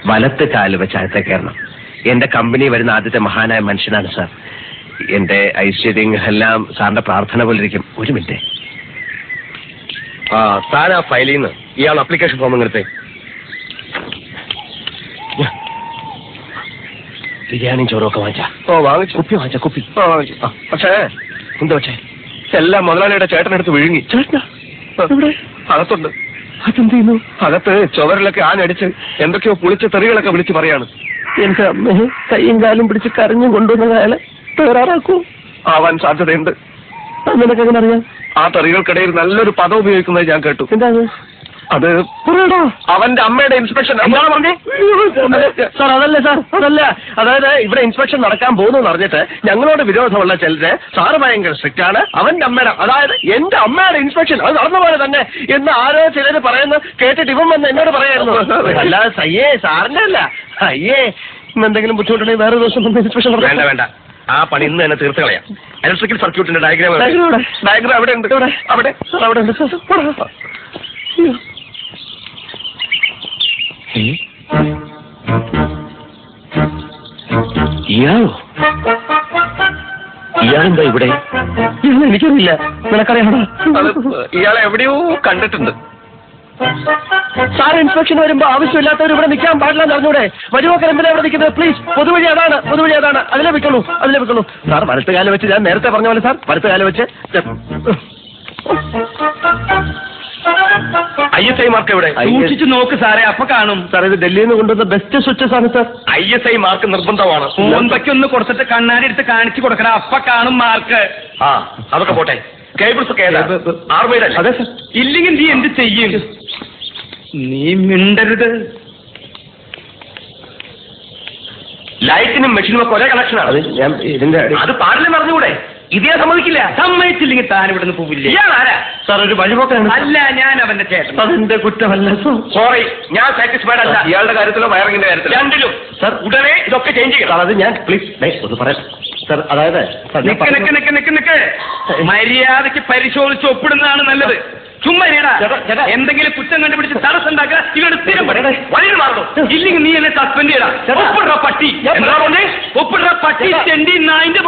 വലത്ത് കാല് വെച്ച് അകത്തെ കയറണം. എന്റെ കമ്പനി വരുന്ന ആദ്യത്തെ മഹാനായ മനുഷ്യനാണ് സാർ. എന്റെ ഐശ്വര്യം എല്ലാം സാറിന്റെ പ്രാർത്ഥന പോലെ ഇരിക്കും. ഒരു മിനിറ്റ്. താൻ ആ ഫയലിൽ നിന്ന് ഇയാൾ അപ്ലിക്കേഷൻ ഫോം എടുത്തേ. ബിരിയാണിയും ചോറൊക്കെ വാങ്ങിച്ചാ? വാങ്ങിച്ചു. കുപ്പി വാങ്ങിച്ച? കുപ്പി വാങ്ങിച്ചു. പക്ഷേ എന്താ പക്ഷേ എല്ലാം മുതലാളിയുടെ ചേട്ടനെടുത്ത് വിഴുങ്ങി. ചേട്ടനാ? അകത്തുണ്ട്. അതെന്ത് ചെയ്യുന്നു? അകത്ത് ചുവരിലൊക്കെ ആനടിച്ച് എന്തൊക്കെയോ പുളിച്ച തെറികളൊക്കെ വിളിച്ച് പറയാണ്. എന്റെ അമ്മയെ കൈയും കാലും പിടിച്ച് കരഞ്ഞും കൊണ്ടുവന്ന അയാളെ തകരാറാക്കൂ. ആവാൻ സാധ്യതയുണ്ട്. നിനക്ക് എങ്ങനെ അറിയാം? ആ തെറികൾക്കിടയിൽ നല്ലൊരു പദം ഉപയോഗിക്കുന്നത് ഞാൻ കേട്ടു. എന്താ അത്? അവന്റെ അമ്മയുടെ ഇൻസ്പെക്ഷൻ. എന്താണ് പറഞ്ഞേ സാർ? അതല്ല സാർ, അതല്ല. അതായത് ഇവിടെ ഇൻസ്പെക്ഷൻ നടക്കാൻ പോകുന്നു അറിഞ്ഞിട്ട് ഞങ്ങളോട് വിരോധമുള്ള ചിലര് സാറ് ഭയങ്കര സ്ട്രിക്റ്റ് ആണ്, അവന്റെ അമ്മയുടെ, അതായത് എന്റെ അമ്മയുടെ ഇൻസ്പെക്ഷൻ അത് നടന്ന പോലെ തന്നെ എന്ന് ആരോ ചിലര് പറയുന്ന കേട്ടിട്ട് ഇവൻ വന്ന് എന്നോട് പറയായിരുന്നു. അല്ലാതെ സയ്യേ സാറിന്റെ അല്ല. അയ്യേ എന്തെങ്കിലും ബുദ്ധിമുട്ടുണ്ടെങ്കിൽ വേറെ ദിവസം വന്ന് ഇൻസ്പെക്ഷൻ. വേണ്ട വേണ്ട, ആ പണി ഇന്ന് തന്നെ തീർത്ത് കളയാം. ഇലക്ട്രിക്കൽ സർക്യൂട്ടിന്റെ ഡയഗ്രാം അവിടെ ഉണ്ട്. അവിടെ അവിടെ ഉണ്ട്. ഇയാളോ? ഇയാളെന്താ ഇവിടെ? എനിക്കറിയില്ല. നിനക്കറിയാണോ? ഇയാളെ എവിടെയോ കണ്ടിട്ടുണ്ട്. സാർ ഇൻസ്പെക്ഷൻ വരുമ്പോ ആവശ്യമില്ലാത്തവർ ഇവിടെ നിൽക്കാൻ പാടില്ല എന്ന് അറിഞ്ഞൂടെ? വരുവോക്കർ എന്തിനാ ഇവിടെ നിൽക്കുന്നത്? പ്ലീസ്, പൊതുവഴി അതാണ്, പൊതുവഴി അതാണ്. അതിലേ വെക്കുള്ളൂ, അതിലേ വെക്കുള്ളൂ. സാർ വലത്ത് കാലം വെച്ച്, ഞാൻ നേരത്തെ പറഞ്ഞ പോലെ സാർ വലത്ത് കാലം വെച്ച്. ISI മാർക്ക് എവിടെ? സൂക്ഷിച്ചു നോക്ക് സാറേ, അപ്പൊ കാണും. സാർ ഇത് ഡൽഹിയിൽ നിന്ന് കൊണ്ടുവന്ന ബെസ്റ്റ് സ്വിച്ചസ് ആണ് സാർ. ISI മാർക്ക് നിർബന്ധമാണ്. ഒന്ന് കൊടുത്തിട്ട് കണ്ണാടി എടുത്ത് കാണിച്ചു കൊടുക്കണം, അപ്പൊ കാണും മാർക്ക്. ആ അതൊക്കെ പോട്ടെ. കേബിൾസ് ഒക്കെ ആർമയുടെ? അതെ സാർ. ഇല്ലെങ്കിൽ നീ എന്ത് ചെയ്യും? നീ മിണ്ടരുത്. ലൈറ്റിനും മെഷീനും ഒക്കെ ഒരേ കണക്ഷനാണ്. അത് ഞാൻ ഇതിന്റെ അത് പാടില്ലെന്ന് അറിഞ്ഞുകൂടെ? ഇതേ സമ്മതിക്കില്ല. സമ്മതിച്ചില്ലെങ്കിൽ താൻ ഇവിടെ നിന്ന് പോവില്ല. ഇയാളാരാ സാർ? ഒരു വഴിപോക്കാണ്. അല്ല, ഞാൻ അവന്റെ ചേട്ടൻ. അതെന്റെ കുറ്റമല്ല സാർ. സോറി, ഞാൻ സാറ്റിസ്ഫൈഡ് അല്ല. ഇയാളുടെ കാര്യത്തിലോ വയറിങ്ങിന്റെ കാര്യത്തിലോ? രണ്ടിലും. സാർ ഉടനെ ഇതൊക്കെ ചേഞ്ച് ചെയ്യണം. അത് ഞാൻ പ്ലീസ് ഒന്ന് പറയാം സാർ. അതായത് നിക്ക് മര്യാദയ്ക്ക് പരിശോധിച്ച് ഒപ്പിടുന്നതാണ് നല്ലത്. ചുമ്മാ എന്തെങ്കിലും കുറ്റം കണ്ടുപിടിച്ച് തടസ്സം ഉണ്ടാക്കുക. ഇവരുടെ സ്ഥിരം വഴി മാറണം. ഇല്ലെങ്കിൽ നീ എന്നെ സസ്പെൻഡ് ചെയ്യടാ. ഒപ്പിടുന്ന പട്ടി. എന്താ പറഞ്ഞേ? ഒപ്പിടുന്ന പട്ടി ചെണ്ടി നായിന്റെ